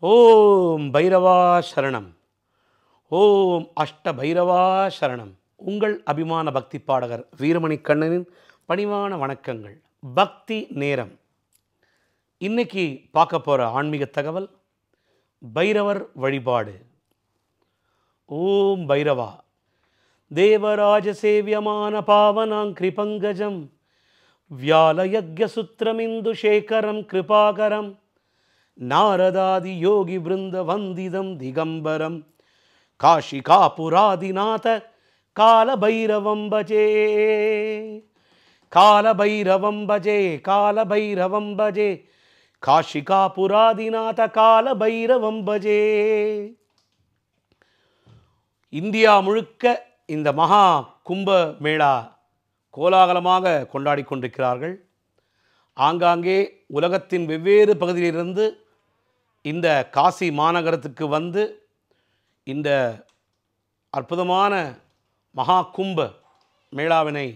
ஓம் பைரவா சரணம். ஓம் அஷ்ட பைரவா சரணம். உங்கள் அபிமான பக்தி பாடகர் வீரமணி கண்ணனின் பணிவான வணக்கங்கள். பக்தி நேரம். இன்னைக்கு பார்க்க போகிற ஆன்மீக தகவல் பைரவர் வழிபாடு. ஓம் பைரவா தேவராஜ சேவியமான பாவனாங்கிரி பங்கஜம் வியாலயக்யசுத்திரமிந்து சேகரம் கிருபாகரம் நாரதாதி யோகி விருந்த வந்திதம் திகம்பரம் காஷிகாபுராதிநாத காலபைரவம் பஜே காலபைரவம் பஜே காலபைரவம் பஜே காஷிகாபுராதிநாத காலபைரவம் பஜே. இந்தியா முழுக்க இந்த மகா கும்ப மேளா கோலாகலமாக கொண்டாடி கொண்டிருக்கிறார்கள். ஆங்காங்கே உலகத்தின் வெவ்வேறு பகுதியிலிருந்து இந்த காசி மாநகரத்துக்கு வந்து இந்த அற்புதமான மகா கும்ப மேளாவினை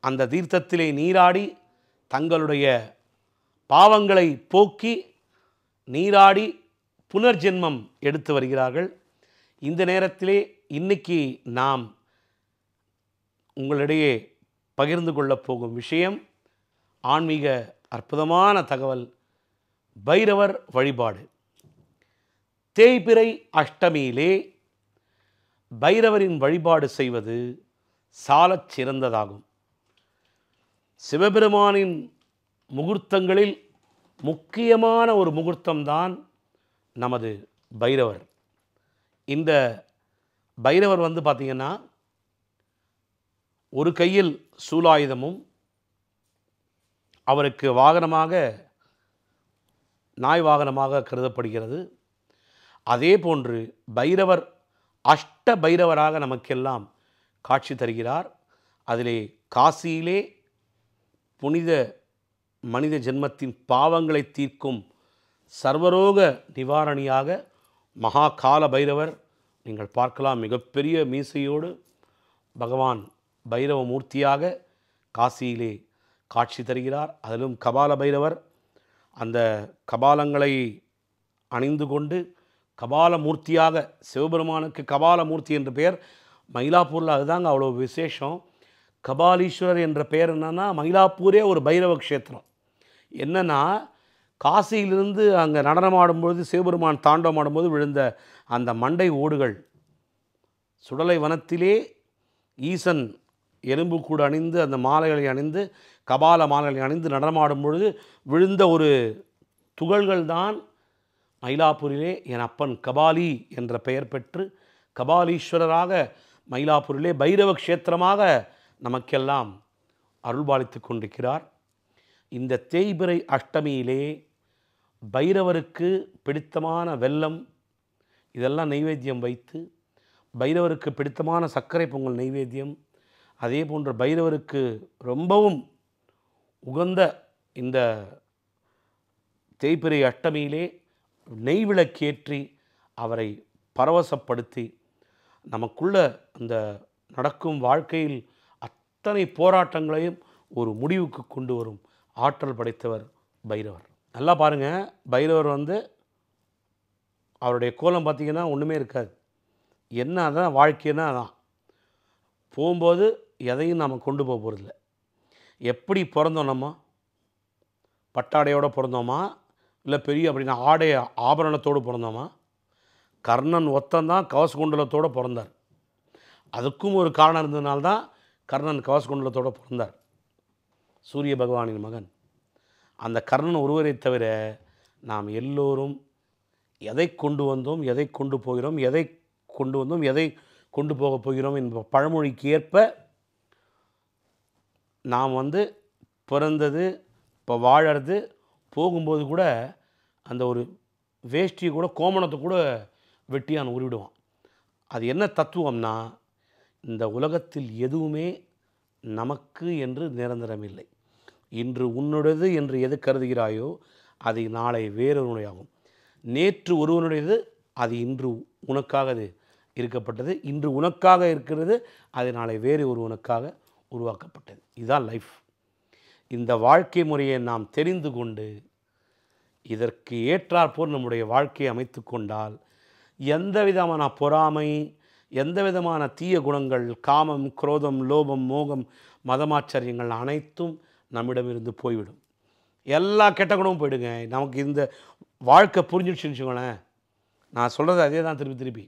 அந்த தீர்த்தத்திலே நீராடி தங்களுடைய பாவங்களை போக்கி நீராடி புனர்ஜென்மம் எடுத்து வருகிறார்கள். இந்த நேரத்திலே இன்னைக்கு நாம் உங்களிடையே பகிர்ந்து கொள்ளப் போகும் விஷயம் ஆன்மீக அற்புதமான தகவல் பைரவர் வழிபாடு. தேய்பிறை அஷ்டமியிலே பைரவரின் வழிபாடு செய்வது சாலச் சிறந்ததாகும். சிவபெருமானின் முகூர்த்தங்களில் முக்கியமான ஒரு முகூர்த்தம்தான் நமது பைரவர். இந்த பைரவர் பார்த்திங்கன்னா ஒரு கையில் சூலாயுதமும் அவருக்கு வாகனமாக நாய் வாகனமாக கருதப்படுகிறது. அதே போன்று பைரவர் அஷ்ட பைரவராக நமக்கெல்லாம் காட்சி தருகிறார். அதிலே காசியிலே புனித மனித ஜென்மத்தின் பாவங்களை தீர்க்கும் சர்வரோக நிவாரணியாக மகா கால பைரவர் நீங்கள் பார்க்கலாம். மிகப்பெரிய மீசையோடு பகவான் பைரவ மூர்த்தியாக காசியிலே காட்சி தருகிறார். அதிலும் கபால பைரவர் அந்த கபாலங்களை அணிந்து கொண்டு கபால மூர்த்தியாக, சிவபெருமானுக்கு கபால மூர்த்தி என்ற பெயர் மயிலாப்பூரில் அதுதாங்க அவ்வளோ விசேஷம். கபாலீஸ்வரர் என்ற பெயர் என்னென்னா, மயிலாப்பூரே ஒரு பைரவ க்ஷேத்திரம். என்னென்னா, காசியிலிருந்து அங்கே நடனமாடும்பொழுது சிவபெருமான் தாண்டவம் ஆடும்போது விழுந்த அந்த மண்டை ஓடுகள், சுடலை வனத்திலே ஈசன் எலும்பு கூட அணிந்து அந்த மாலைகளை அணிந்து கபால மாலைகளை அணிந்து நடனமாடும் பொழுது விழுந்த ஒரு துகள்கள் தான் மயிலாப்பூரிலே என் அப்பன் கபாலி என்ற பெயர் பெற்று கபாலீஸ்வரராக மயிலாப்பூரிலே பைரவ க்ஷேத்திரமாக நமக்கெல்லாம் அருள்பாலித்து கொண்டிருக்கிறார். இந்த தேய்பிறை அஷ்டமியிலே பைரவருக்கு பிடித்தமான வெல்லம் இதெல்லாம் நைவேத்தியம் வைத்து, பைரவருக்கு பிடித்தமான சர்க்கரை பொங்கல் நைவேத்தியம், அதே போன்ற பைரவருக்கு ரொம்பவும் உகந்த இந்த தேய்பிறை அஷ்டமியிலே நெய் விளக்கேற்றி அவரை பரவசப்படுத்தி நமக்குள்ள அந்த நடக்கும் வாழ்க்கையில் அத்தனை போராட்டங்களையும் ஒரு முடிவுக்கு கொண்டு வரும் ஆற்றல் படைத்தவர் பைரவர். நல்லா பாருங்கள், பைரவர் அவருடைய கோலம் பார்த்திங்கன்னா ஒன்றுமே இருக்காது. என்ன அதான் வாழ்க்கைன்னா அதான். போகும்போது எதையும் நாம் கொண்டு போக போகிறதில்ல. எப்படி பிறந்தோம், நம்ம பட்டாடையோடு பிறந்தோமா, இல்லை பெரிய அப்படின்னா ஆடை ஆபரணத்தோடு பிறந்தோமா? கர்ணன் ஒத்தந்தான் கவச குண்டலத்தோடு பிறந்தார். அதுக்கும் ஒரு காரணம் இருந்ததுனால்தான் கர்ணன் கவச குண்டலத்தோடு பிறந்தார். சூரிய பகவானின் மகன். அந்த கர்ணன் ஒருவரை தவிர நாம் எல்லோரும் எதை கொண்டு வந்தோம், எதை கொண்டு போகிறோம், எதை கொண்டு வந்தோம், எதை கொண்டு போக போகிறோம் என்ற பழமொழிக்கு ஏற்ப நாம் பிறந்தது, இப்போ வாழறது, போகும்போது கூட அந்த ஒரு வேஷ்டியை கூட கோமணத்தை கூட வெட்டியான் உருவிடுவான். அது என்ன தத்துவம்னா, இந்த உலகத்தில் எதுவுமே நமக்கு என்று நிரந்தரமில்லை. இன்று உன்னுடையது என்று எது கருதுகிறாயோ அது நாளை வேறொருடையாகும். நேற்று ஒருவனுடையது அது இன்று உனக்காக அது இருக்கப்பட்டது. இன்று உனக்காக இருக்கிறது அது நாளை வேறு ஒருவனுக்காக உருவாக்கப்பட்டது. இதுதான் லைஃப். இந்த வாழ்க்கை முறையை நாம் தெரிந்து கொண்டு இதற்கு ஏற்றாற்போல் நம்முடைய வாழ்க்கையை அமைத்து கொண்டால் எந்த விதமான பொறாமை, எந்த விதமான தீய குணங்கள், காமம், குரோதம், லோபம், மோகம், மதமாச்சரியங்கள் அனைத்தும் நம்மிடமிருந்து போய்விடும். எல்லா கெட்ட குணமும் போயிடுங்க. நமக்கு இந்த வாழ்க்கை புரிஞ்சிடுச்சுன்னு வச்சுக்கோங்களேன். நான் சொல்கிறது அதே தான் திருப்பி திருப்பி.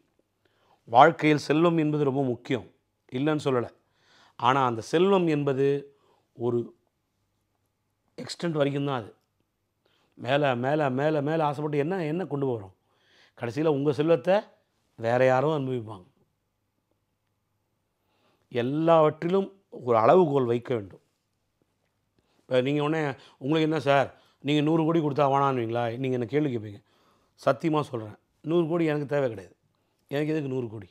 வாழ்க்கையில் செல்வம் என்பது ரொம்ப முக்கியம், இல்லைன்னு சொல்லலை. ஆனால் அந்த செல்வம் என்பது ஒரு எக்ஸ்டெண்ட் வரைக்கும் தான். அது மேலே மேலே மேலே மேலே ஆசைப்பட்டு என்ன என்ன கொண்டு போகிறோம்? கடைசியில் உங்கள் செல்வத்தை வேறு யாரும் அனுபவிப்பாங்க. எல்லாவற்றிலும் ஒரு அளவுகோல் வைக்க வேண்டும். இப்போ நீங்கள் உடனே உங்களுக்கு என்ன சார், நீங்கள் 100 கோடி கொடுத்தா வேணான்னுவீங்களா? நீங்கள் என்ன கேள்வி கேட்பீங்க. சத்தியமாக சொல்கிறேன், 100 கோடி எனக்கு தேவை கிடையாது. எனக்கு எதுக்கு 100 கோடி?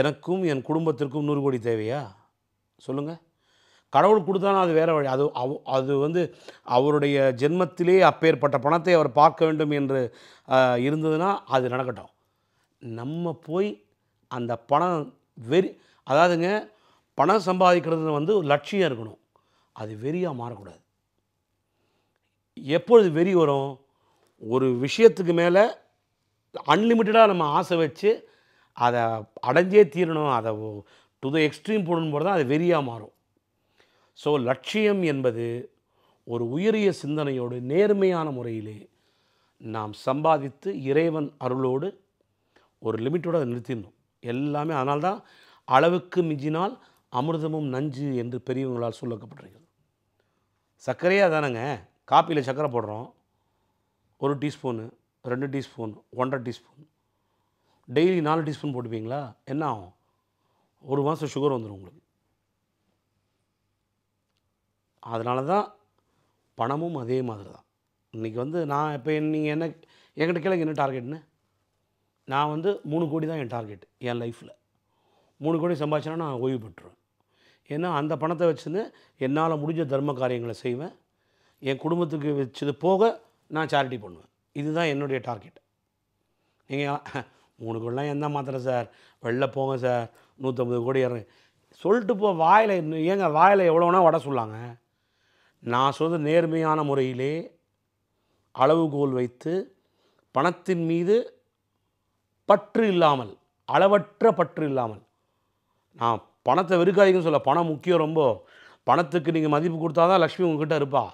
எனக்கும் என் குடும்பத்திற்கும் 100 கோடி தேவையா? சொல்லுங்கள். கடவுள் கொடுத்தானா அது வேறு வழி. அது அவருடைய ஜென்மத்திலே அப்பேற்பட்ட பணத்தை அவர் பார்க்க வேண்டும் என்று இருந்ததுன்னா அது நடக்கட்டும். நம்ம போய் அந்த பணம் அதாவதுங்க, பணம் சம்பாதிக்கிறது ஒரு லட்சியம் இருக்கணும். அது வெறியாக மாறக்கூடாது. எப்பொழுது வெறி வரும்? ஒரு விஷயத்துக்கு மேலே அன்லிமிட்டடாக நம்ம ஆசை வச்சு அதை அடைஞ்சே தீரணும், அதை டு த எக்ஸ்ட்ரீம் போடணும் போது தான் அது வெறியாக மாறும். ஸோ லட்சியம் என்பது ஒரு உயரிய சிந்தனையோடு நேர்மையான முறையிலே நாம் சம்பாதித்து இறைவன் அருளோடு ஒரு லிமிட்டோடு அதை நிறுத்திடணும் எல்லாமே. அதனால்தான் அளவுக்கு மிஞ்சினால் அமிர்தமும் நஞ்சு என்று பெரியவங்களால் சொல்லப்பட்டிருக்கிறது. சர்க்கரையாக தானேங்க, காப்பியில் சர்க்கரை போடுறோம், 1 teaspoon, 2 teaspoon, 1.5 teaspoon, daily 4 teaspoon போட்டுப்பீங்களா? என்ன ஆகும்? 1 மாதம் சுகர் வந்துடும் உங்களுக்கு. அதனால தான் பணமும் அதே மாதிரி தான். இன்றைக்கி நான் இப்போ நீங்கள் என்கிட்ட கேளுங்க என்ன டார்கெட்னு. நான் 3 கோடி தான் என் டார்கெட் என் லைஃப்பில். 3 கோடி சம்பாதிச்சேன்னா நான் ஓய்வு பெற்றுருவேன். ஏன்னா அந்த பணத்தை வச்சுன்னு என்னால் முடிஞ்ச தர்ம காரியங்களை செய்வேன். என் குடும்பத்துக்கு வச்சது போக நான் சேரிட்டி பண்ணுவேன். இதுதான் என்னுடைய டார்கெட். நீங்கள் 3 கோடிலாம் என்ன மாத்திரை சார், வெளில போங்க சார், 150 கோடி இறங்க சொல்லிட்டு போ. வாயில் ஏங்க வாயில் எவ்வளோனா வடை சொல்லாங்க. நான் சொல்வது நேர்மையான முறையிலே அளவுகோல் வைத்து பணத்தின் மீது பற்று இல்லாமல், அளவற்ற பற்று இல்லாமல். நான் பணத்தை வெறுக்காதீங்கன்னு சொல்ல, பணம் முக்கியம் ரொம்ப. பணத்துக்கு நீங்கள் மதிப்பு கொடுத்தா தான் லக்ஷ்மி உங்ககிட்ட இருப்பா.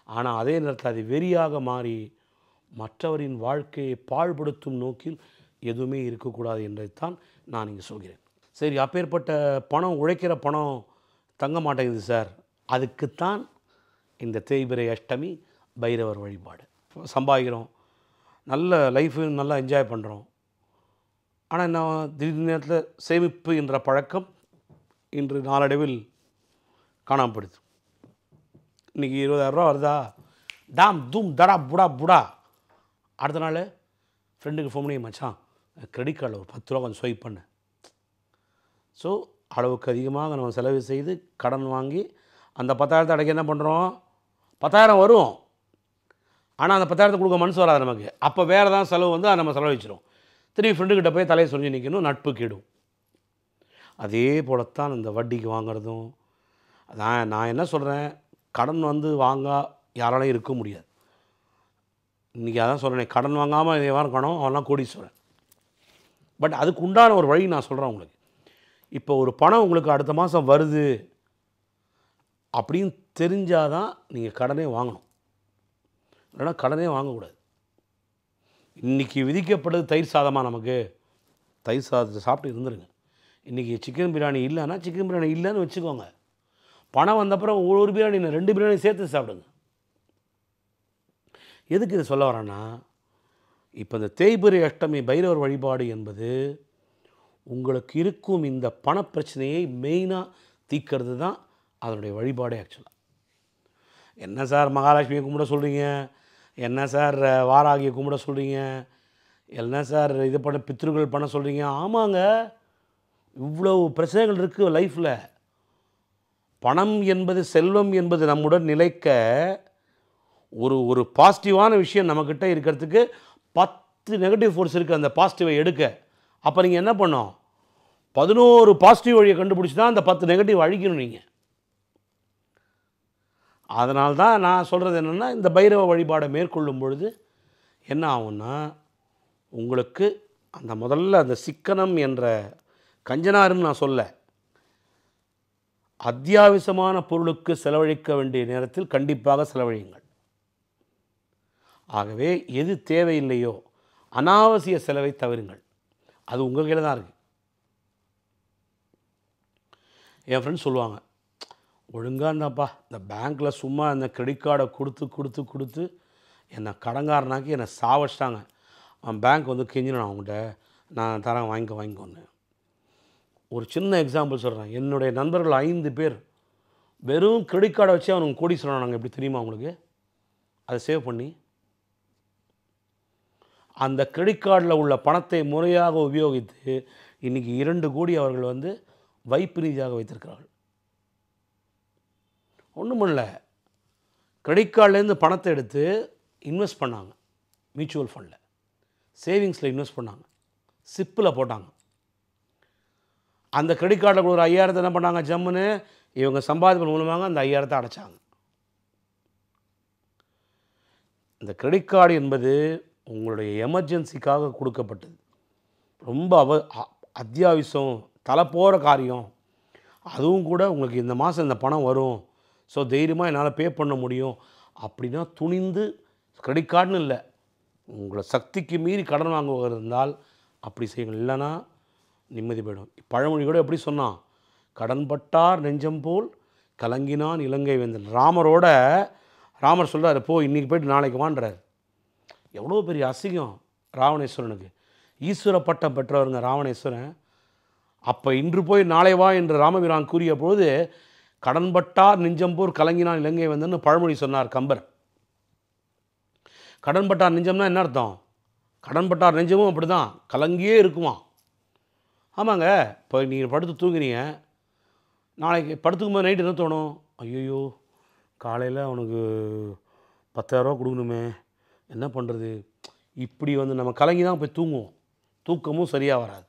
ஆனால் அதே நேரத்தில் அது வெறியாக மாறி மற்றவரின் வாழ்க்கையை பாழ்படுத்தும் நோக்கில் எதுவுமே இருக்கக்கூடாது என்றைத்தான் நான் இங்கே சொல்கிறேன். சரி, அப்பேற்பட்ட பணம், உழைக்கிற பணம் தங்க மாட்டேங்குது சார். அதுக்குத்தான் இந்த தேய்பிறை அஷ்டமி பைரவர் வழிபாடு. சம்பாதிக்கிறோம், நல்ல லைஃபு நல்லா என்ஜாய் பண்ணுறோம். ஆனால் நான் திடீர் நேரத்தில் சேமிப்பு என்ற பழக்கம் இன்று நாளடைவில் காணாமல் போயிடுது. இன்றைக்கி 20,000 ரூபா வருதா, டாம் தூம் தடா புடா புடா. அடுத்த நாள் ஃப்ரெண்டுக்கு ஃபோன் பண்ணி, மச்சான் கிரெடிட் கார்டில் ஒரு 10 ரூபா கொஞ்சம் ஸ்வைப் பண்ணு. ஸோ அளவுக்கு அதிகமாக நம்ம செலவு செய்து கடன் வாங்கி அந்த 10,000 அடைக்க என்ன பண்ணுறோம்? 10,000 வரும், ஆனால் அந்த 10,000 கொடுக்க மனசு வராது நமக்கு. அப்போ வேறு தான் செலவு அதை நம்ம செலவழிச்சிடும். திரும்பி ஃப்ரெண்டுக்கிட்ட போய் தலையை சொல்லி நிற்கணும், நட்பு கெடும். அதே போலத்தான் இந்த வட்டிக்கு வாங்கிறதும். நான் என்ன சொல்கிறேன், கடன் வாங்க யாராலையும் இருக்க முடியாது. இன்றைக்கி அதான் சொல்கிறேன், கடன் வாங்காமல் இதை இருக்கணும், அவன்லாம் கோடீஸ்வரன். பட் அதுக்கு உண்டான ஒரு வழி நான் சொல்கிறேன் உங்களுக்கு. இப்போ ஒரு பணம் உங்களுக்கு அடுத்த மாதம் வருது அப்படின்னு தெரிஞ்சால் தான் நீங்கள் கடனே வாங்கணும், இல்லைனா கடனே வாங்கக்கூடாது. இன்றைக்கி விதிக்கப்படுது தயிர் சாதமாக. நமக்கு தயிர் சாதத்தை சாப்பிட்டு இருந்துருங்க. இன்றைக்கி சிக்கன் பிரியாணி இல்லைன்னா சிக்கன் பிரியாணி இல்லைன்னு வச்சுக்கோங்க. பணம் வந்தப்புறம் ஒரு பிரியாணி 2 பிரியாணி சேர்த்து சாப்பிடுங்க. எதுக்கு இதை சொல்ல வரேன்னா, இப்போ இந்த தேய்பிறை அஷ்டமி பைரவர் வழிபாடு என்பது உங்களுக்கு இருக்கும் இந்த பணப்பிரச்சனையை மெயினாக தீர்க்கிறது தான் அதனுடைய வழிபாடே. ஆக்சுவலாக என்ன சார் மகாலட்சுமியை கும்பிட சொல்கிறீங்க, என்ன சார் வாராகியை கும்பிட சொல்கிறீங்க, என்ன சார் இது பண்ண பித்ருக்கள் பண்ண சொல்கிறீங்க. ஆமாங்க, இவ்வளவு பிரச்சனைகள் இருக்குது லைஃப்பில். பணம் என்பது, செல்வம் என்பது நம்முடன் நிலைக்க ஒரு பாசிட்டிவான விஷயம் நம்மக்கிட்ட இருக்கிறதுக்கு 10 நெகட்டிவ் ஃபோர்ஸ் இருக்குது அந்த பாசிட்டிவை எடுக்க. அப்போ நீங்கள் என்ன பண்ணோம்? 11 பாசிட்டிவ் வழியை கண்டுபிடிச்சி தான் அந்த 10 நெகட்டிவ் அழிக்கணும். நீங்கள் அதனால்தான் நான் சொல்கிறது என்னென்னா, இந்த பைரவ வழிபாடை மேற்கொள்ளும் பொழுது என்ன ஆகும்னா, உங்களுக்கு அந்த முதல்ல அந்த சிக்கனம் என்ற கஞ்சனாருன்னு நான் சொல்ல, அத்தியாவசியமான பொருளுக்கு செலவழிக்க வேண்டிய நேரத்தில் கண்டிப்பாக செலவழியுங்கள். ஆகவே எது தேவையில்லையோ அனாவசிய செலவை தவிருங்கள். அது உங்கள் கையில் தான் இருக்குது. என் ஃப்ரெண்ட்ஸ் சொல்லுவாங்க, ஒழுங்காக இருந்தாப்பா இந்த பேங்க்கில் சும்மா இந்த கிரெடிட் கார்டை கொடுத்து என்னை கடங்காரனாக்கி என்னை சாவச்சிட்டாங்க. அவன் பேங்க் வந்து கெஞ்சினான், அவங்ககிட்ட நான் தரேன் வாங்கிக்கோன்னு. ஒரு சின்ன எக்ஸாம்பிள் சொல்கிறேன். என்னுடைய நண்பர்கள் 5 பேர் வெறும் கிரெடிட் கார்டை வச்சு அவனுக்கு கோடீஸ்வரன் ஆனாங்க. எப்படி தெரியுமா உங்களுக்கு? அதை சேவ் பண்ணி அந்த கிரெடிட் கார்டில் உள்ள பணத்தை முறையாக உபயோகித்து இன்றைக்கி 2 கோடி அவர்கள் வந்து வைப்பு நிதியாக வைத்திருக்கிறார்கள். ஒன்றுமில்ல, கிரெடிட் கார்டிலேருந்து பணத்தை எடுத்து இன்வெஸ்ட் பண்ணாங்க. மியூச்சுவல் ஃபண்டில், சேவிங்ஸில் இன்வெஸ்ட் பண்ணாங்க, சிப்பில் போட்டாங்க. அந்த கிரெடிட் கார்டில் ஒரு 5000 என்ன பண்ணாங்க, ஜம்முன்னு இவங்க சம்பாதிப்பு மூலமாக அந்த 5000 அடைச்சாங்க. இந்த கிரெடிட் கார்டு என்பது உங்களுடைய எமர்ஜென்சிக்காக கொடுக்கப்பட்டது. ரொம்ப அத்தியாவசியம், தலை போகிற காரியம். அதுவும் கூட உங்களுக்கு இந்த மாதம் இந்த பணம் வரும், ஸோ தைரியமாக என்னால் பே பண்ண முடியும் அப்படின்னா துணிந்து, கிரெடிட் கார்டுன்னு இல்லை, உங்களை சக்திக்கு மீறி கடன் வாங்குவது இருந்தால் அப்படி செய்யுங்கள். இல்லைன்னா நிம்மதி போயிடும். பழமொழி கூட எப்படி சொன்னான், கடன்பட்டார் நெஞ்சம் போல் கலங்கினான் இலங்கை வேந்தன். ராமர் சொல்கிறார், போ இன்றைக்கி போய்ட்டு நாளைக்கு வான்றார். எவ்வளோ பெரிய அசிங்கம் ராவணேஸ்வரனுக்கு. ஈஸ்வர பட்டம் பெற்றவருங்க ராவணேஸ்வரன். அப்போ இன்று போய் நாளை வா என்று ராமபிரான் கூறிய போது கடன்பட்டார் நெஞ்சம்போர் கலங்கினான் இலங்கை வேந்தன்னு பழமொழி சொன்னார் கம்பர். கடன்பட்டார் நெஞ்சம்னா என்ன அர்த்தம்? கடன்பட்டார் நெஞ்சமும் அப்படி தான் கலங்கியே இருக்குமா. ஆமாங்க, இப்போ நீங்கள் படுத்து தூங்குறீங்க, நாளைக்கு படுத்துக்கும்போது நைட்டு என்ன தோணும், ஐயோ காலையில் அவனுக்கு 10,000 கொடுக்கணுமே, என்ன பண்ணுறது, இப்படி வந்து நம்ம கலங்கி தான் போய் தூங்குவோம். தூக்கமும் சரியாக வராது.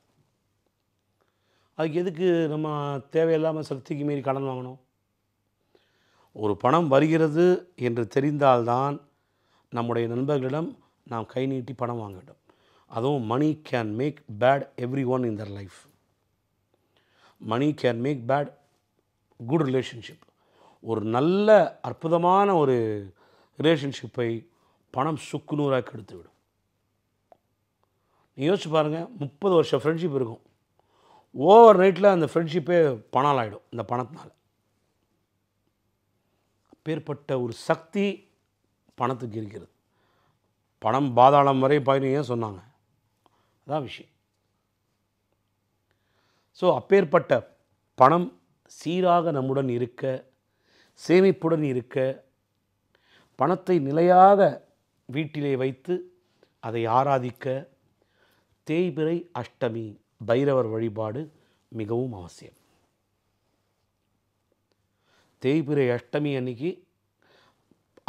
அதுக்கு எதுக்கு நம்ம தேவையில்லாமல் சக்திக்கு மீறி கடன் வாங்கணும்? ஒரு பணம் வருகிறது என்று தெரிந்தால்தான் நம்முடைய நண்பர்களிடம் நாம் கை நீட்டி பணம் வாங்க வேண்டும். அதுவும் money can make bad everyone in their life. Money can make bad good relationship. ஒரு நல்ல அற்புதமான ஒரு ரிலேஷன்ஷிப்பை பணம் சுக்குநூறாக எடுத்துவிடும். நீ யோசிச்சு பாருங்கள், 30 வருஷம் ஃப்ரெண்ட்ஷிப் இருக்கும், ஓவர் நைட்டில் அந்த ஃப்ரெண்ட்ஷிப்பே பணம் ஆகிடும் இந்த பணத்தினால். அப்பேற்பட்ட ஒரு சக்தி பணத்துக்கு இருக்கிறது. பணம் பாதாளம் வரை பாய்னீங்க சொன்னாங்க, அதான் விஷயம். ஸோ அப்பேற்பட்ட பணம் சீராக நம்முடன் இருக்க, சேமிப்புடன் இருக்க, பணத்தை நிலையாக வீட்டிலே வைத்து அதை ஆராதிக்க தேய்பிறை அஷ்டமி பைரவர் வழிபாடு மிகவும் அவசியம். தேய்பிறை அஷ்டமி அன்னைக்கு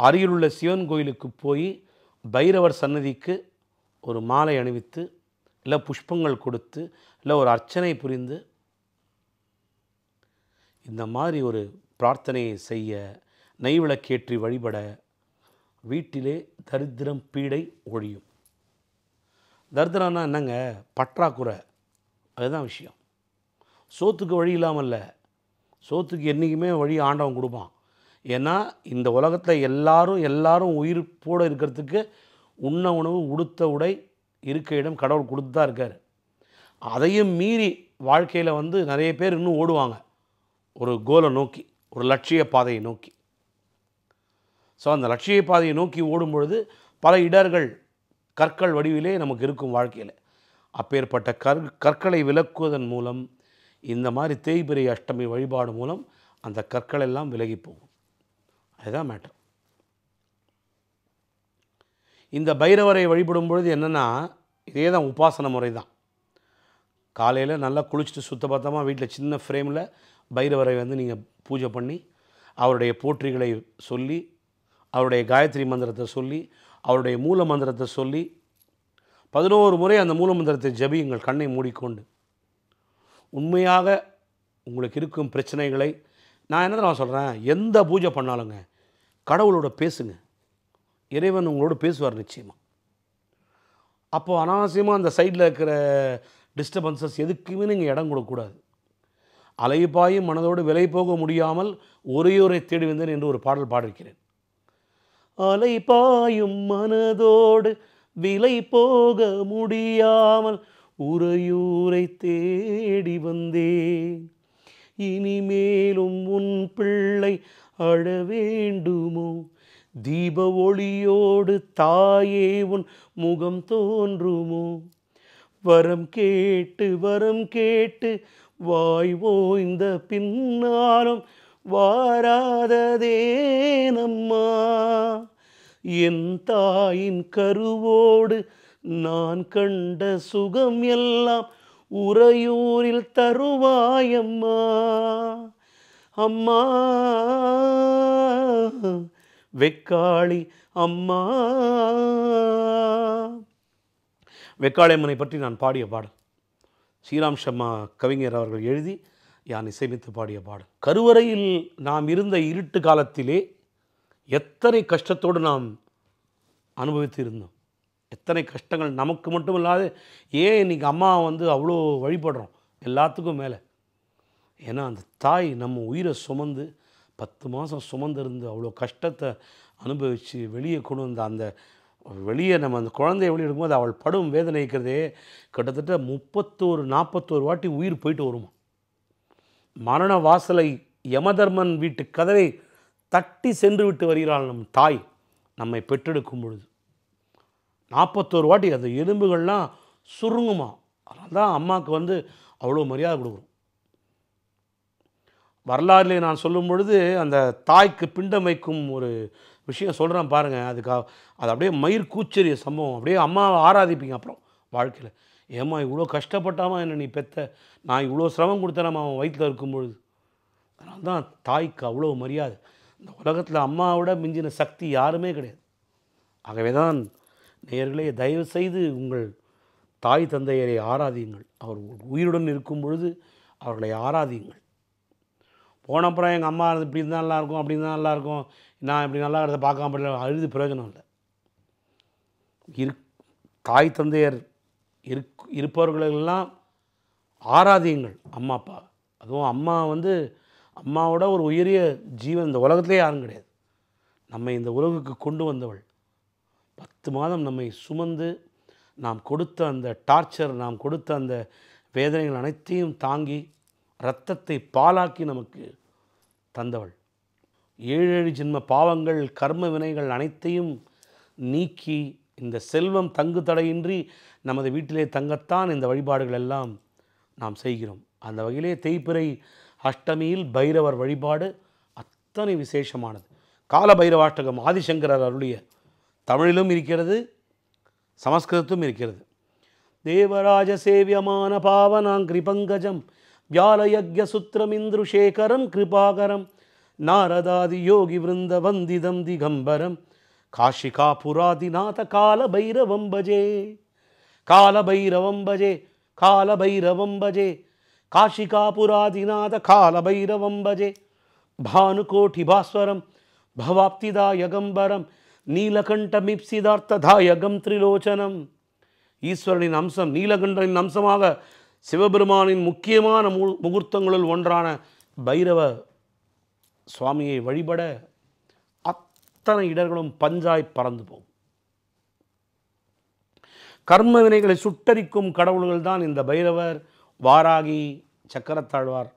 அருகிலுள்ள சிவன் கோயிலுக்கு போய் பைரவர் சன்னதிக்கு ஒரு மாலை அணிவித்து, இல்லை புஷ்பங்கள் கொடுத்து, இல்லை ஒரு அர்ச்சனை புரிந்து இந்த மாதிரி ஒரு பிரார்த்தனையை செய்ய, நெய்விளக்கேற்றி வழிபட வீட்டிலே தரித்திரம் பீடை ஒழியும். தரித்திரம்னா என்னங்க, பற்றாக்குறை, அதுதான் விஷயம். சோத்துக்கு வழி இல்லாமல் இல்லை, சோத்துக்கு என்றைக்குமே வழி ஆண்டவன் கொடுப்பான். ஏன்னா இந்த உலகத்தில் எல்லாரும் உயிர்ப்போடு இருக்கிறதுக்கு உண்ண உணவு, உடுத்த உடை, இருக்க இடம் கடவுள் கொடுத்து தான் இருக்கார். அதையும் மீறி வாழ்க்கையில் வந்து நிறைய பேர் இன்னும் ஓடுவாங்க ஒரு கோலை நோக்கி, ஒரு லட்சிய பாதையை நோக்கி. ஸோ அந்த லட்சிய பாதையை நோக்கி ஓடும் பொழுது பல இடர்கள், கற்கள் வடிவிலே நமக்கு இருக்கும் வாழ்க்கையில். அப்பேற்பட்ட கற்களை விலக்குவதன் மூலம், இந்த மாதிரி தேய்பிறை அஷ்டமி வழிபாடு மூலம் அந்த கற்கள் எல்லாம் விலகி போகும். அதுதான் மேட்டர். இந்த பைரவரை வழிபடும் பொழுது என்னென்னா, இதே தான் உபாசன முறை தான். காலையில் நல்லா குளிச்சுட்டு சுத்தபத்தமாக வீட்டில் சின்ன ஃப்ரேமில் பைரவரை வந்து நீங்கள் பூஜை பண்ணி, அவருடைய போற்றிகளை சொல்லி, அவருடைய காயத்ரி மந்திரத்தை சொல்லி, அவருடைய மூல மந்திரத்தை சொல்லி 11 முறை அந்த மூல மந்திரத்தை ஜபியுங்கள் கண்ணை மூடிக்கொண்டு. உண்மையாக உங்களுக்கு இருக்கும் பிரச்சனைகளை, நான் என்ன தான் சொல்கிறேன், எந்த பூஜை பண்ணாலுங்க, கடவுளோட பேசுங்க. இறைவன் உங்களோட பேசுவார் நிச்சயமாக. அப்போது அனாவசியமாக அந்த சைடில் இருக்கிற டிஸ்டர்பன்சஸ் எதுக்குமே நீங்கள் இடம் கொடுக்கக்கூடாது. அலைபாயும் மனதோடு விலை போக முடியாமல் ஒரே தேடி வந்தேன் என்று ஒரு பாடல் பாடியிருக்கிறேன். அலைபாயும் மனதோடு விலை போக முடியாமல் உறையூரை தேடி வந்தேன். இனிமேலும் உன் பிள்ளை அழ வேண்டுமோ? தீப ஒளியோடு தாயே உன் முகம் தோன்றுமோ? வரம் கேட்டு வாய் ஓய்ந்த பின்னாலும் வாராததேனம்மா? என் தாயின் கருவோடு நான் கண்ட சுகம் எல்லாம் உறையூரில் தருவாயம்மா. அம்மா வெக்காளி அம்மா. வெக்காளியம்மனை பற்றி நான் பாடிய பாடல் ஸ்ரீராம் சர்மா கவிஞர் அவர்கள் எழுதி யான் இசையமைத்து பாடிய பாடல். கருவறையில் நாம் இருந்த இருட்டு காலத்திலே எத்தனை கஷ்டத்தோடு நாம் அனுபவித்து இருந்தோம். எத்தனை கஷ்டங்கள் நமக்கு மட்டும் இல்லாத ஏன் இன்றைக்கி அம்மா அவ்வளோ வழிபடுறோம் எல்லாத்துக்கும் மேலே. ஏன்னா அந்த தாய் நம்ம உயிரை சுமந்து 10 மாதம் சுமந்திருந்து அவ்வளோ கஷ்டத்தை அனுபவித்து வெளியே கொண்டு வந்த அந்த வெளியே நம்ம அந்த குழந்தைய வெளியே எடுக்கும்போது அவள் படும் வேதனைக்கிறதே கிட்டத்தட்ட 41-41 வாட்டி உயிர் போயிட்டு வருமா. மரண வாசலை யமதர்மன் வீட்டு கதவை தட்டி சென்று விட்டு வருகிறாள் நம் தாய் நம்மை பெற்றெடுக்கும் பொழுது. 41 வாட்டி அந்த எலும்புகள்லாம் சுருங்குமா. அதனால தான் அம்மாவுக்கு அவ்வளோ மரியாதை கொடுக்குறோம். வரலாறுலே நான் சொல்லும் பொழுது அந்த தாய்க்கு பிண்டம் வைக்கும் ஒரு விஷயம் சொல்கிறேன் பாருங்கள். அது அப்படியே மயிர் கூச்சரிய சம்பவம். அப்படியே அம்மாவை ஆராதிப்பீங்க அப்புறம் வாழ்க்கையில். ஏம்மா இவ்வளோ கஷ்டப்பட்டாமா என்ன நீ பெத்த, நான் இவ்வளோ சிரமம் கொடுத்தேனம்மா அவன் வயிற்றில் இருக்கும்பொழுது. அதனால தான் தாய்க்கு அவ்வளோ மரியாதை. இந்த உலகத்தில் அம்மாவோட மிஞ்சின சக்தி யாருமே கிடையாது. ஆகவே தான் நேயர்களே, தயவு செய்து உங்கள் தாய் தந்தையரை ஆராதியுங்கள். அவர் உயிருடன் இருக்கும் பொழுது அவர்களை ஆராதியுங்கள். போன அப்புறம் எங்கள் அம்மா இப்படி இருந்தால் நல்லாயிருக்கும், அப்படி இருந்தால் நல்லாயிருக்கும், நான் இப்படி நல்லா இருக்கிறத பார்க்காம அழுது பிரயோஜனம் இல்லை. தாய் தந்தையர் இருப்பவர்களெல்லாம் ஆராதியுங்கள் அம்மா அப்பா. அதுவும் அம்மா அம்மாவோட ஒரு உயரிய ஜீவன் இந்த உலகத்திலே யாரும் கிடையாது. நம்மை இந்த உலகுக்கு கொண்டு வந்தவள் 10 மாதம் நம்மை சுமந்து நாம் கொடுத்த அந்த டார்ச்சர், நாம் கொடுத்த அந்த வேதனைகள் அனைத்தையும் தாங்கி இரத்தத்தை பாலாக்கி நமக்கு தந்தவள். 7 ஜென்ம பாவங்கள் கர்ம வினைகள் அனைத்தையும் நீக்கி இந்த செல்வம் தங்கு தடையின்றி நமது வீட்டிலே தங்கத்தான் இந்த வழிபாடுகள் எல்லாம் நாம் செய்கிறோம். அந்த வகையிலே தேய்பிறை அஷ்டமியில் பைரவர் வழிபாடு அத்தனை விசேஷமானது. கால பைரவாஷ்டகம் ஆதிசங்கரர் அருளிய தமிழிலும் இருக்கிறது, சமஸ்கிருதத்தும் இருக்கிறது. தேவராஜ சேவியமான பாவனாங்கிரி பங்கஜம் வியாலயக்ய சுத்திரமிந்துஷேகரம் கிருபாகரம் நாரதாதி யோகி விருந்த வந்திதம் திகம்பரம் காஷிகாபுராதிநாத காலபைரவம் பஜே. காலபைரவம் பஜே, காலபைரவம் பஜே, காஷிகாபுராதிநாத காலபைரவம் பஜே. பானுகோட்டி பாஸ்வரம் பவாப்திதாயகம்பரம் நீலகண்டமிப்சிதார்த்ததாயகம் திரிலோச்சனம். ஈஸ்வரனின் அம்சம், நீலகண்டனின் அம்சமாக சிவபெருமானின் முக்கியமான முகூர்த்தங்களுள் ஒன்றான பைரவ சுவாமியை வழிபட அத்தனை இடர்களும் பஞ்சாய் பறந்து போகும். கர்ம வினைகளை சுட்டரிக்கும் கடவுள்கள் தான் இந்த பைரவர், வாராகி, சக்கரத்தாழ்வார்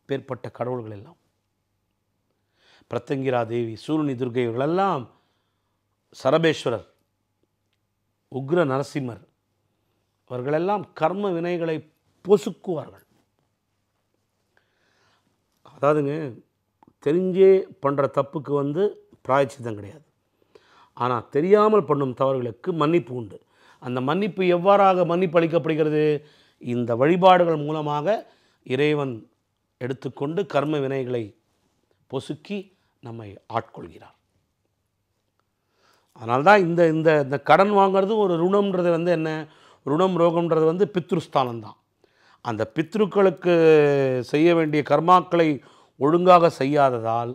பேர்பட்ட கடவுள்கள் எல்லாம். பிரத்யங்கிரா தேவி, சூரணி துர்கை இவர்களெல்லாம் சரபேஸ்வரர், உக்ர நரசிம்மர், அவர்களெல்லாம் கர்ம வினைகளை பொசுக்குவார்கள். அதாவதுங்க, தெரிஞ்சே பண்ணுற தப்புக்கு பிராயச்சித்தம் கிடையாது. ஆனால் தெரியாமல் பண்ணும் தவறுகளுக்கு மன்னிப்பு உண்டு. அந்த மன்னிப்பு எவ்வாறாக மன்னிப்பு அளிக்கப்படுகிறது? இந்த வழிபாடுகள் மூலமாக இறைவன் எடுத்துக்கொண்டு கர்ம வினைகளை பொசுக்கி நம்மை ஆட்கொள்கிறார். அதனால்தான் இந்த இந்த இந்த கடன் வாங்கிறது ஒரு ருணம்ன்றது என்ன, ருணம் ரோகம்ன்றது பித்ருஸ்தானம்தான். அந்த பித்ருக்களுக்கு செய்ய வேண்டிய கர்மாக்களை ஒழுங்காக செய்யாததால்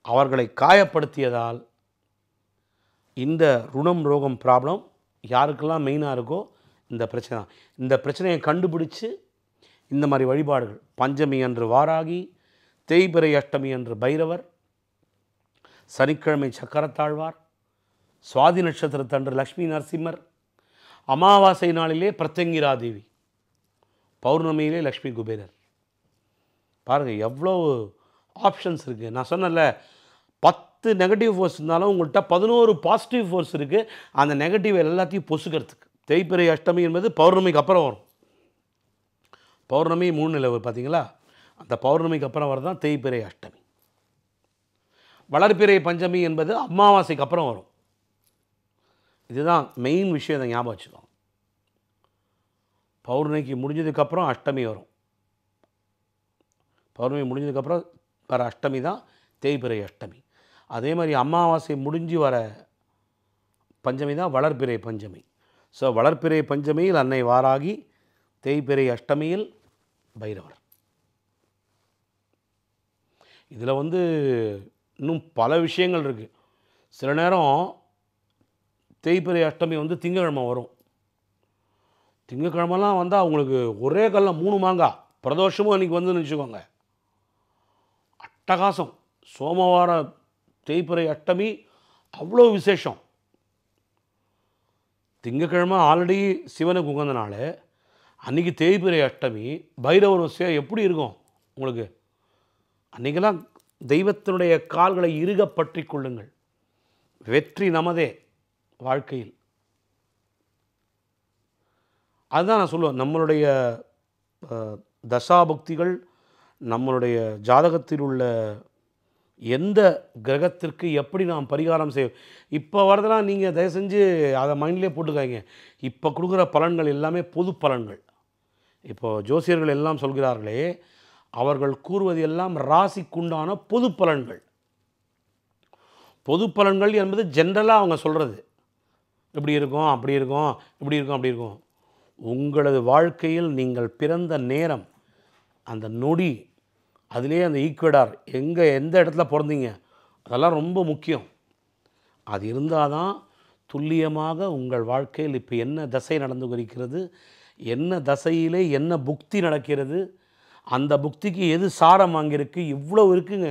அவர்களை காயப்படுத்தியதால் இந்த ருணம் ரோகம் ப்ராப்ளம் யாருக்கெல்லாம் மெயினாக இருக்கோ இந்த பிரச்சனை. இந்த பிரச்சனையை கண்டுபிடிச்சு இந்த மாதிரி வழிபாடுகள், பஞ்சமி அன்று வாராகி, தேய்பிறை அஷ்டமி அன்று பைரவர், சனிக்கிழமை சக்கரத்தாழ்வார், சுவாதி நட்சத்திரத்தன்று லக்ஷ்மி நரசிம்மர், அமாவாசை நாளிலே பிரத்யங்கிரா தேவி, பௌர்ணமியிலே லக்ஷ்மி குபேரர். பாருங்கள் எவ்வளோ ஆப்ஷன்ஸ் இருக்குது. நான் சொன்னல 10 நெகட்டிவ் ஃபோர்ஸ் இருந்தாலும் உங்கள்கிட்ட 11 பாசிட்டிவ் ஃபோர்ஸ் இருக்குது. அந்த நெகட்டிவ் எல்லாத்தையும் பொசுக்கிறதுக்கு. தேய்பிறை அஷ்டமி என்பது பௌர்ணமிக்கு அப்புறம் வரும். பௌர்ணமி 3 நிலவு பார்த்தீங்களா, அந்த பௌர்ணமிக்கு அப்புறம் வரதான் தேய்பிறை அஷ்டமி. வளர்பிறை பஞ்சமி என்பது அமாவாசைக்கு அப்புறம் வரும். இதுதான் மெயின் விஷயம், இதை ஞாபகம் வச்சுக்கோங்க. பௌர்ணமிக்கு முடிஞ்சதுக்கப்புறம் அஷ்டமி வரும். பௌர்ணமி முடிஞ்சதுக்கப்புறம் வர அஷ்டமி தான் தேய்பிறை அஷ்டமி. அதே மாதிரி அமாவாசை முடிஞ்சு வர பஞ்சமி தான் வளர்பிறை பஞ்சமி. ஸோ வளர்பிறை பஞ்சமியில் அன்னை வாராகி, தேய்பிறை அஷ்டமியில் பைரவர். இதில் இன்னும் பல விஷயங்கள் இருக்குது. சில நேரம் தேய்பிறை அஷ்டமி திங்கக்கிழமை வரும். திங்கக்கிழமெல்லாம் வந்தால் அவங்களுக்கு ஒரே கல்ல 3 மாங்காய் பிரதோஷமும் அன்றைக்கி வச்சுக்கோங்க. அட்டகாசம். சோமவார தேய்பிறை அஷ்டமி அவ்வளோ விசேஷம். திங்கக்கிழமை ஆல்ரெடி சிவனுக்கு உகந்த நாள், அன்றைக்கி தேய்பிறை அஷ்டமி, பைரவர் எப்படி இருக்கும் உங்களுக்கு? அன்றைக்கெல்லாம் தெய்வத்தினுடைய கால்களை இறுக பற்றி கொள்ளுங்கள். வெற்றி நமதே வாழ்க்கையில். அதுதான் நான் சொல்லுவேன். நம்மளுடைய தசாபுக்திகள், நம்மளுடைய ஜாதகத்தில் உள்ள எந்த கிரகத்திற்கு எப்படி நாம் பரிகாரம் செய்ய, இப்போ வரதெல்லாம் நீங்கள் தயவு செஞ்சு அதை மைண்ட்லேயே போட்டுக்காங்க. இப்போ கொடுக்குற பலன்கள் எல்லாமே பொது பலன்கள். இப்போது ஜோசியர்கள் எல்லாம் சொல்கிறார்களே, அவர்கள் கூறுவது எல்லாம் ராசிக்குண்டான பொது பலன்கள். பொது பலன்கள் என்பது ஜென்ரலாக அவங்க சொல்கிறது. இப்படி இருக்கும், அப்படி இருக்கும், இப்படி இருக்கும், அப்படி இருக்கும். உங்களது வாழ்க்கையில் நீங்கள் பிறந்த நேரம், அந்த நொடி, அதிலே அந்த ஈக்குவடார் எந்த இடத்துல பிறந்தீங்க, அதெல்லாம் ரொம்ப முக்கியம். அது இருந்தால் தான் துல்லியமாக உங்கள் வாழ்க்கையில் இப்போ என்ன தசை நடந்து இருக்கிறது, என்ன தசையிலே என்ன புக்தி நடக்கிறது, அந்த புக்திக்கு எது சாரம் வாங்கியிருக்கு, இவ்வளோ இருக்குங்க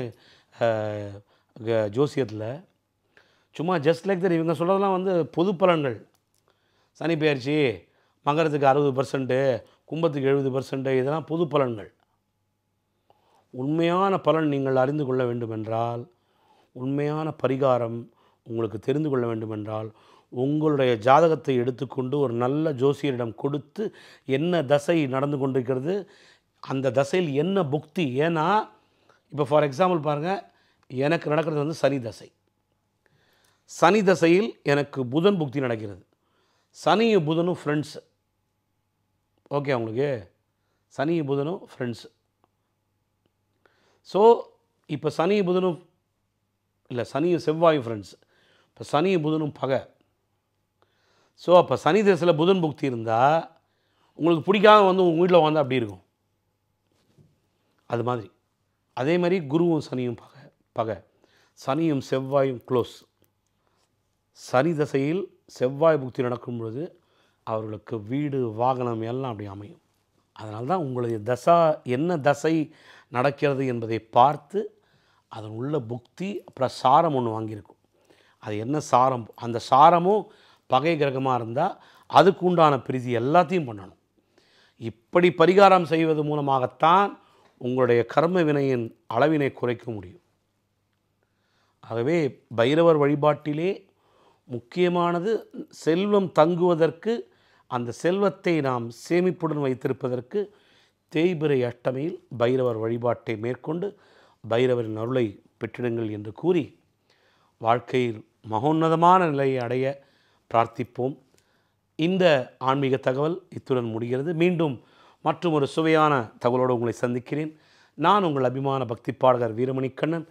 ஜோசியத்தில். சும்மா ஜஸ்ட் லைக் தட் இவங்க சொல்கிறதெல்லாம் பொது பலன்கள். சனி பெயர்ச்சி, மகரத்துக்கு 60%, கும்பத்துக்கு 70%, இதெல்லாம் பொது பலன்கள். உண்மையான பலன் நீங்கள் அறிந்து கொள்ள வேண்டுமென்றால், உண்மையான பரிகாரம் உங்களுக்கு தெரிந்து கொள்ள வேண்டுமென்றால், உங்களுடைய ஜாதகத்தை எடுத்துக்கொண்டு ஒரு நல்ல ஜோசியரிடம் கொடுத்து என்ன தசை நடந்து கொண்டிருக்கிறது, அந்த தசையில் என்ன புக்தி. ஏன்னா இப்போ ஃபார் எக்ஸாம்பிள் பாருங்கள், எனக்கு நடக்கிறது சனி தசை. சனி தசையில் எனக்கு புதன் புக்தி நடக்கிறது. சனியும் புதனும் ஃப்ரெண்ட்ஸு. ஓகே, உங்களுக்கு சனியும் புதனும் ஃப்ரெண்ட்ஸு. ஸோ இப்போ சனியும் புதனும் இல்லை, சனியும் செவ்வாயும் ஃப்ரெண்ட்ஸ். இப்போ சனியும் புதனும் பகை. ஸோ அப்போ சனி தசையில் புதன் புக்தி இருந்தால் உங்களுக்கு பிடிக்காத உங்கள் வீட்டில் அப்படி இருக்கும். அது மாதிரி அதே மாதிரி குருவும் சனியும் பகை. சனியும் செவ்வாயும் க்ளோஸ். சனி தசையில் செவ்வாய் புக்தி நடக்கும் பொழுது அவர்களுக்கு வீடு, வாகனம் எல்லாம் அப்படி அமையும். அதனால தான் உங்களுடைய என்ன தசை நடக்கிறது என்பதை பார்த்து அதன் உள்ள புக்தி அப்புறம் சாரம் ஒன்று வாங்கியிருக்கும். அது என்ன சாரம், அந்த சாரமும் பகை கிரகமாக இருந்தால் அதுக்கு உண்டான பிரீதி எல்லாத்தையும் பண்ணணும். இப்படி பரிகாரம் செய்வது மூலமாகத்தான் உங்களுடைய கர்ம வினையின் அளவினை குறைக்க முடியும். ஆகவே பைரவர் வழிபாட்டிலே முக்கியமானது செல்வம் தங்குவதற்கு, அந்த செல்வத்தை நாம் சேமிப்புடன் வைத்திருப்பதற்கு தேய்பிறை அஷ்டமியில் பைரவர் வழிபாட்டை மேற்கொண்டு பைரவரின் அருளை பெற்றிடுங்கள் என்று கூறி வாழ்க்கையில் மகோன்னதமான நிலையை அடைய பிரார்த்திப்போம். இந்த ஆன்மீக தகவல் இத்துடன் முடிகிறது. மீண்டும் மற்றும் ஒரு சுவையான தகவலோடு உங்களை சந்திக்கிறேன். நான் உங்கள் அபிமான பக்தி பாடகர் வீரமணி கண்ணன்.